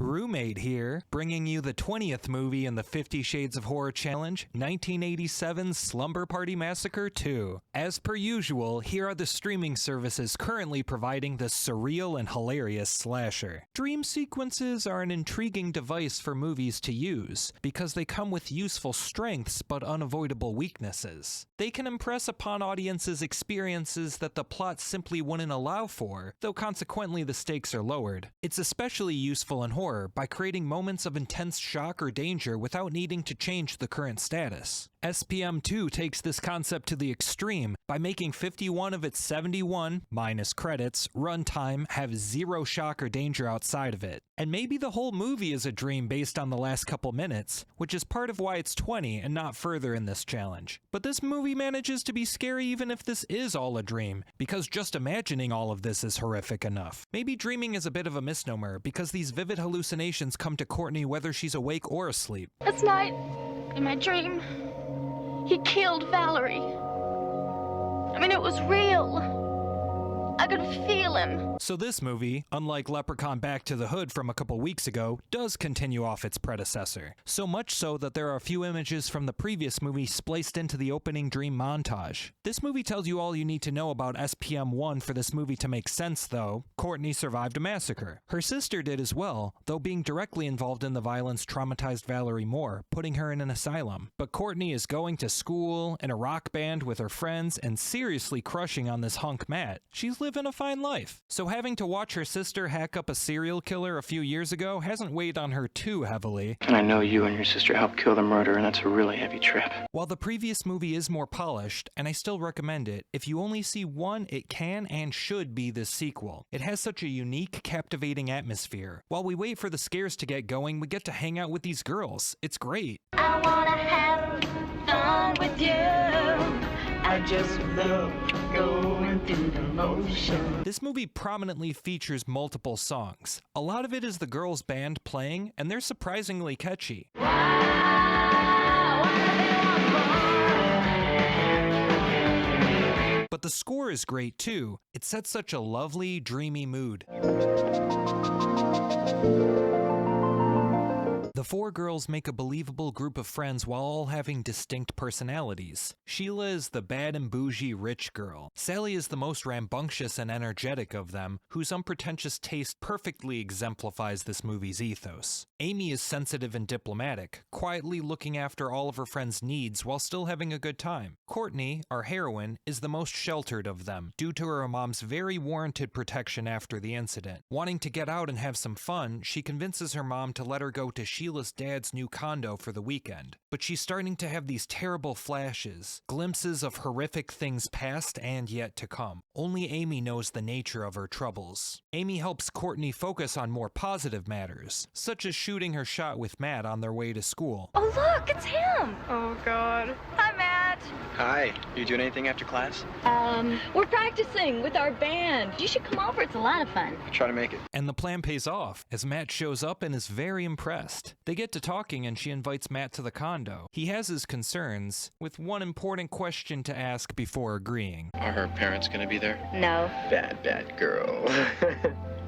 Roommate here, bringing you the 20th movie in the 50 Shades of Horror Challenge, 1987's Slumber Party Massacre 2. As per usual, here are the streaming services currently providing this surreal and hilarious slasher. Dream sequences are an intriguing device for movies to use, because they come with useful strengths but unavoidable weaknesses. They can impress upon audiences experiences that the plot simply wouldn't allow for, though consequently the stakes are lowered. It's especially useful in horror by creating moments of intense shock or danger without needing to change the current status. SPM2 takes this concept to the extreme by making 51 of its 71, minus credits, runtime have zero shock or danger outside of it. And maybe the whole movie is a dream based on the last couple minutes, which is part of why it's 20 and not further in this challenge. But this movie manages to be scary even if this is all a dream, because just imagining all of this is horrific enough. Maybe dreaming is a bit of a misnomer, because these vivid hallucinations come to Courtney whether she's awake or asleep. Last night, in my dream, he killed Valerie. I mean, it was real. I could feel him. So this movie, unlike Leprechaun Back to the Hood from a couple weeks ago, does continue off its predecessor. So much so that there are a few images from the previous movie spliced into the opening dream montage. This movie tells you all you need to know about SPM1 for this movie to make sense though. Courtney survived a massacre. Her sister did as well, though being directly involved in the violence traumatized Valerie more, putting her in an asylum. But Courtney is going to school, in a rock band with her friends, and seriously crushing on this hunk Matt. She's living a fine life. So having to watch her sister hack up a serial killer a few years ago hasn't weighed on her too heavily. And I know you and your sister helped kill the murderer, and that's a really heavy trip. While the previous movie is more polished, and I still recommend it, if you only see one, it can and should be this sequel. It has such a unique, captivating atmosphere. While we wait for the scares to get going, we get to hang out with these girls. It's great. I wanna have fun with you. I just love going through the motion. This movie prominently features multiple songs. A lot of it is the girls' band playing, and they're surprisingly catchy. But the score is great too. It sets such a lovely, dreamy mood. The four girls make a believable group of friends while all having distinct personalities. Sheila is the bad and bougie rich girl. Sally is the most rambunctious and energetic of them, whose unpretentious taste perfectly exemplifies this movie's ethos. Amy is sensitive and diplomatic, quietly looking after all of her friends' needs while still having a good time. Courtney, our heroine, is the most sheltered of them, due to her mom's very warranted protection after the incident. Wanting to get out and have some fun, she convinces her mom to let her go to Sheila's dad's new condo for the weekend. But she's starting to have these terrible flashes, glimpses of horrific things past and yet to come. Only Amy knows the nature of her troubles. Amy helps Courtney focus on more positive matters, such as shooting her shot with Matt on their way to school. Oh, look, it's him. Oh, God. Hi, Matt. Hi. You doing anything after class? We're practicing with our band. You should come over. It's a lot of fun. I'll try to make it. And the plan pays off, as Matt shows up and is very impressed. They get to talking and she invites Matt to the condo. He has his concerns, with one important question to ask before agreeing. Are her parents gonna be there? No. Bad girl.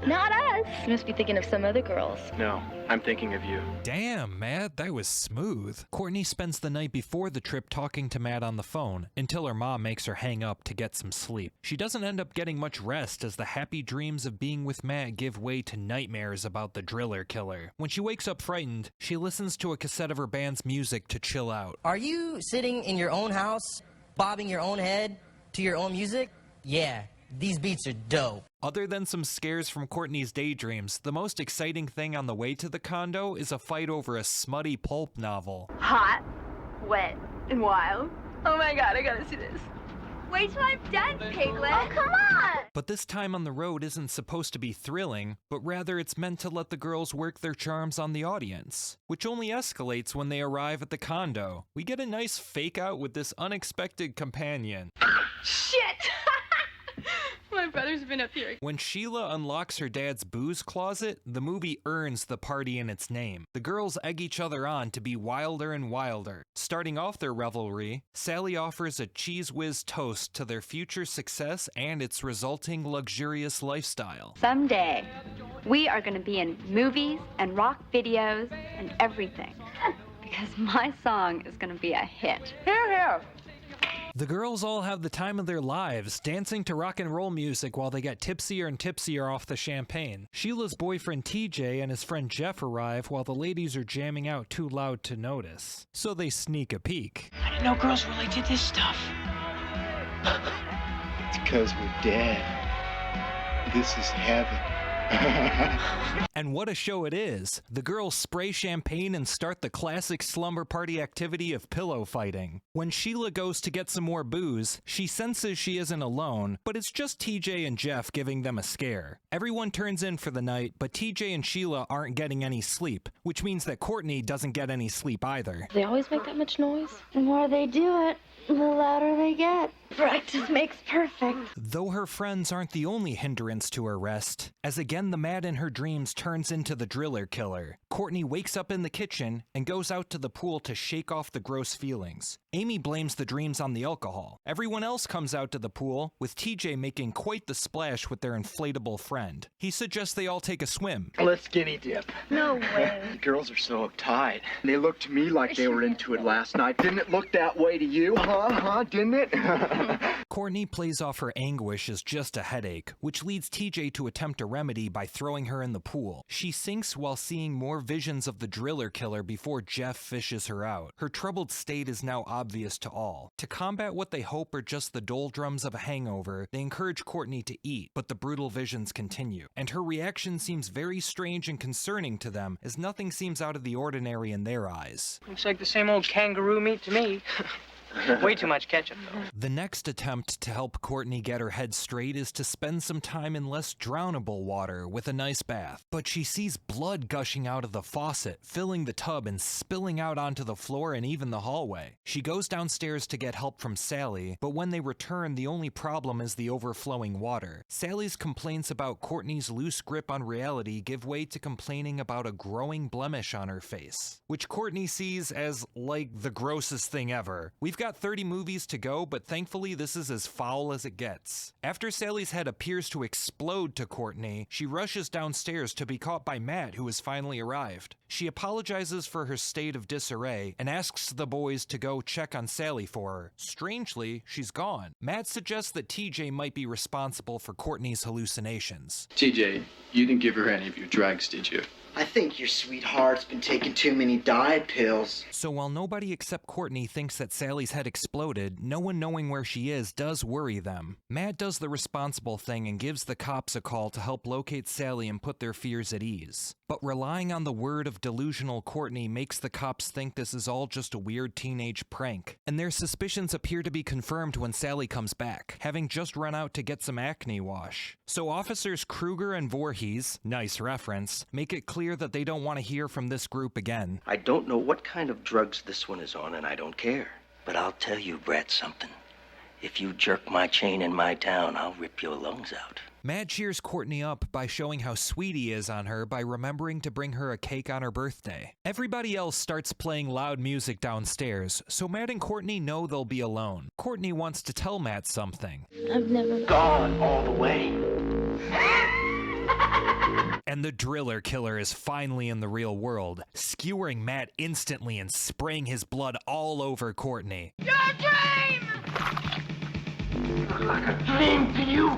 Not us. You must be thinking of some other girls. No, I'm thinking of you. Damn, Matt, that was smooth. Courtney spends the night before the trip talking to Matt on the phone, until her mom makes her hang up to get some sleep. She doesn't end up getting much rest as the happy dreams of being with Matt give way to nightmares about the driller killer. When she wakes up frightened, she listens to a cassette of her band's music to chill out. Are you sitting in your own house, bobbing your own head to your own music? Yeah, these beats are dope. Other than some scares from Courtney's daydreams, the most exciting thing on the way to the condo is a fight over a smutty pulp novel. Hot, wet, and wild. Oh my God, I gotta see this. Wait till I'm done, Piglet. Oh, come on. But this time on the road isn't supposed to be thrilling, but rather it's meant to let the girls work their charms on the audience, which only escalates when they arrive at the condo. We get a nice fake out with this unexpected companion. Shit! My brothers have been up here. When Sheila unlocks her dad's booze closet, the movie earns the party in its name. The girls egg each other on to be wilder and wilder. Starting off their revelry, Sally offers a cheese whiz toast to their future success and its resulting luxurious lifestyle. Someday, we are going to be in movies and rock videos and everything. Because my song is going to be a hit. Hear, hear. The girls all have the time of their lives, dancing to rock and roll music while they get tipsier and tipsier off the champagne. Sheila's boyfriend TJ and his friend Jeff arrive while the ladies are jamming out too loud to notice. So they sneak a peek. I didn't know girls really did this stuff. It's because we're dead. This is heaven. And what a show it is. The girls spray champagne and start the classic slumber party activity of pillow fighting. When Sheila goes to get some more booze, she senses she isn't alone, but it's just TJ and Jeff giving them a scare. Everyone turns in for the night, but TJ and Sheila aren't getting any sleep, which means that Courtney doesn't get any sleep either. They always make that much noise? The more they do it, the louder they get. Practice makes perfect. Though her friends aren't the only hindrance to her rest, as again the Mad in her dreams turns into the driller killer. Courtney wakes up in the kitchen and goes out to the pool to shake off the gross feelings. Amy blames the dreams on the alcohol. Everyone else comes out to the pool, with TJ making quite the splash with their inflatable friend. He suggests they all take a swim. Let's skinny dip. No way. The girls are so uptight. They looked to me like they were into it last night. Didn't it look that way to you? Didn't it? Courtney plays off her anguish as just a headache, which leads TJ to attempt a remedy by throwing her in the pool. She sinks while seeing more visions of the driller killer before Jeff fishes her out. Her troubled state is now obvious to all. To combat what they hope are just the doldrums of a hangover, they encourage Courtney to eat, but the brutal visions continue. And her reaction seems very strange and concerning to them, as nothing seems out of the ordinary in their eyes. Looks like the same old kangaroo meat to me. Way too much ketchup, though. The next attempt to help Courtney get her head straight is to spend some time in less drownable water with a nice bath. But she sees blood gushing out of the faucet, filling the tub and spilling out onto the floor and even the hallway. She goes downstairs to get help from Sally, but when they return, the only problem is the overflowing water. Sally's complaints about Courtney's loose grip on reality give way to complaining about a growing blemish on her face, which Courtney sees as, like, the grossest thing ever. We've got 30 movies to go, but thankfully this is as foul as it gets. After Sally's head appears to explode to Courtney, she rushes downstairs to be caught by Matt, who has finally arrived. She apologizes for her state of disarray and asks the boys to go check on Sally for her. Strangely, she's gone. Matt suggests that TJ might be responsible for Courtney's hallucinations. TJ, you didn't give her any of your drugs, did you? I think your sweetheart's been taking too many diet pills. So while nobody except Courtney thinks that Sally's head exploded, no one knowing where she is does worry them. Matt does the responsible thing and gives the cops a call to help locate Sally and put their fears at ease. But relying on the word of delusional Courtney makes the cops think this is all just a weird teenage prank. And their suspicions appear to be confirmed when Sally comes back, having just run out to get some acne wash. So officers Kruger and Voorhees, nice reference, make it clear that they don't want to hear from this group again. I don't know what kind of drugs this one is on, and I don't care. But I'll tell you, Brett, something. If you jerk my chain in my town, I'll rip your lungs out. Matt cheers Courtney up by showing how sweet he is on her by remembering to bring her a cake on her birthday. Everybody else starts playing loud music downstairs, so Matt and Courtney know they'll be alone. Courtney wants to tell Matt something. I've never Gone all the way. And the driller killer is finally in the real world, skewering Matt instantly and spraying his blood all over Courtney. Your dream! Like a dream to you.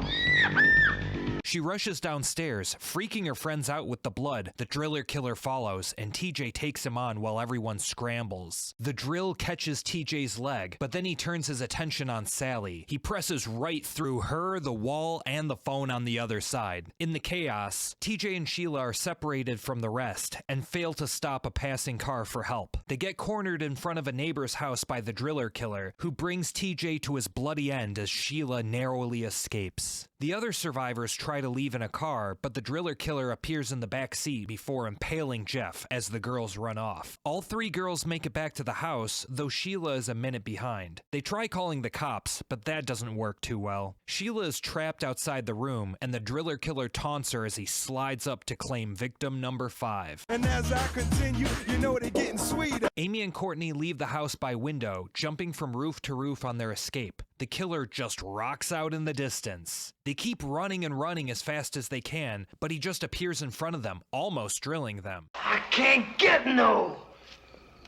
She rushes downstairs, freaking her friends out with the blood. The driller killer follows, and TJ takes him on while everyone scrambles. The drill catches TJ's leg, but then he turns his attention on Sally. He presses right through her, the wall, and the phone on the other side. In the chaos, TJ and Sheila are separated from the rest and fail to stop a passing car for help. They get cornered in front of a neighbor's house by the driller killer, who brings TJ to his bloody end as Sheila narrowly escapes. The other survivors try to leave in a car, but the driller killer appears in the back seat before impaling Jeff as the girls run off. All three girls make it back to the house, though Sheila is a minute behind. They try calling the cops, but that doesn't work too well. Sheila is trapped outside the room, and the driller killer taunts her as he slides up to claim victim number 5. And as I continue, you know they're getting sweeter. Amy and Courtney leave the house by window, jumping from roof to roof on their escape. The killer just rocks out in the distance. They keep running and running as fast as they can, but he just appears in front of them, almost drilling them. I can't get no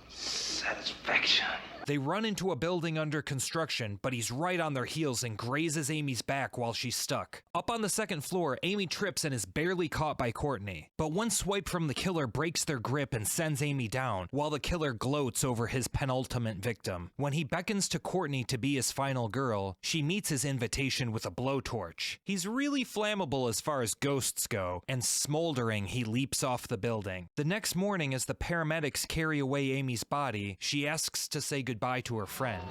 satisfaction. They run into a building under construction, but he's right on their heels and grazes Amy's back while she's stuck. Up on the second floor, Amy trips and is barely caught by Courtney. But one swipe from the killer breaks their grip and sends Amy down, while the killer gloats over his penultimate victim. When he beckons to Courtney to be his final girl, she meets his invitation with a blowtorch. He's really flammable as far as ghosts go, and smoldering, he leaps off the building. The next morning, as the paramedics carry away Amy's body, she asks to say goodbye to her friend.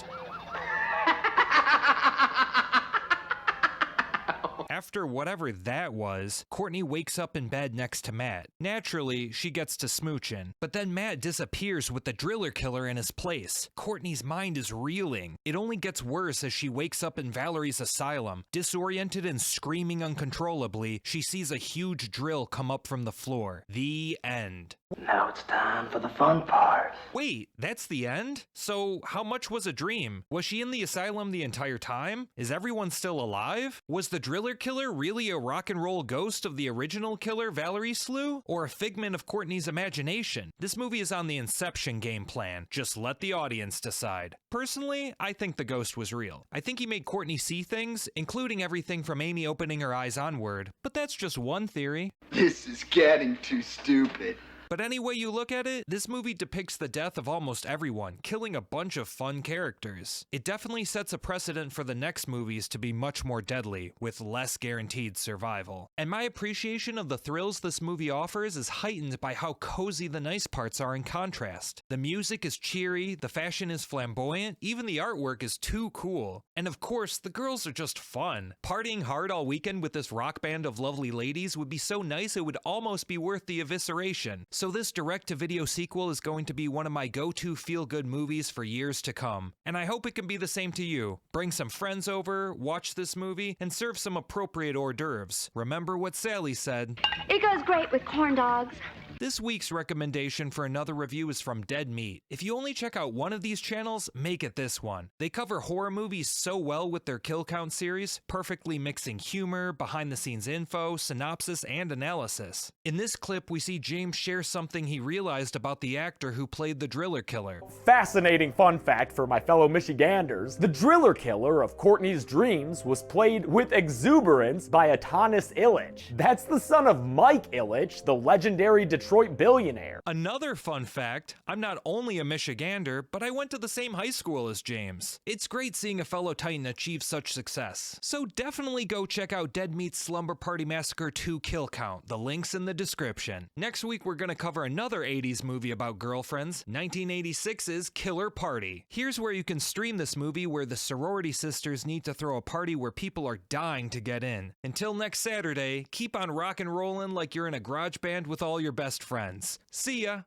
After whatever that was, Courtney wakes up in bed next to Matt. Naturally, she gets to smooching, but then Matt disappears with the driller killer in his place. Courtney's mind is reeling. It only gets worse as she wakes up in Valerie's asylum. Disoriented and screaming uncontrollably, she sees a huge drill come up from the floor. The end. Now it's time for the fun part. Wait, that's the end? So how much was a dream? Was she in the asylum the entire time? Is everyone still alive? Was the driller killer really a rock and roll ghost of the original killer Valerie slew? Or a figment of Courtney's imagination? This movie is on the Inception game plan. Just let the audience decide. Personally, I think the ghost was real. I think he made Courtney see things, including everything from Amy opening her eyes onward. But that's just one theory. This is getting too stupid. But any way you look at it, this movie depicts the death of almost everyone, killing a bunch of fun characters. It definitely sets a precedent for the next movies to be much more deadly, with less guaranteed survival. And my appreciation of the thrills this movie offers is heightened by how cozy the nice parts are in contrast. The music is cheery, the fashion is flamboyant, even the artwork is too cool. And of course, the girls are just fun. Partying hard all weekend with this rock band of lovely ladies would be so nice it would almost be worth the evisceration. So this direct-to-video sequel is going to be one of my go-to feel-good movies for years to come. And I hope it can be the same to you. Bring some friends over, watch this movie, and serve some appropriate hors d'oeuvres. Remember what Sally said. It goes great with corn dogs. This week's recommendation for another review is from Dead Meat. If you only check out one of these channels, make it this one. They cover horror movies so well with their Kill Count series, perfectly mixing humor, behind-the-scenes info, synopsis, and analysis. In this clip, we see James share something he realized about the actor who played the driller killer. Fascinating fun fact for my fellow Michiganders, the driller killer of Courtney's dreams was played with exuberance by Atanas Illich. That's the son of Mike Illich, the legendary Detroit billionaire. Another fun fact, I'm not only a Michigander, but I went to the same high school as James. It's great seeing a fellow Titan achieve such success. So definitely go check out Dead Meat's Slumber Party Massacre 2 Kill Count. The link's in the description. Next week we're gonna cover another 80s movie about girlfriends, 1986's Killer Party. Here's where you can stream this movie where the sorority sisters need to throw a party where people are dying to get in. Until next Saturday, keep on rock and rollin' like you're in a garage band with all your best friends. See ya!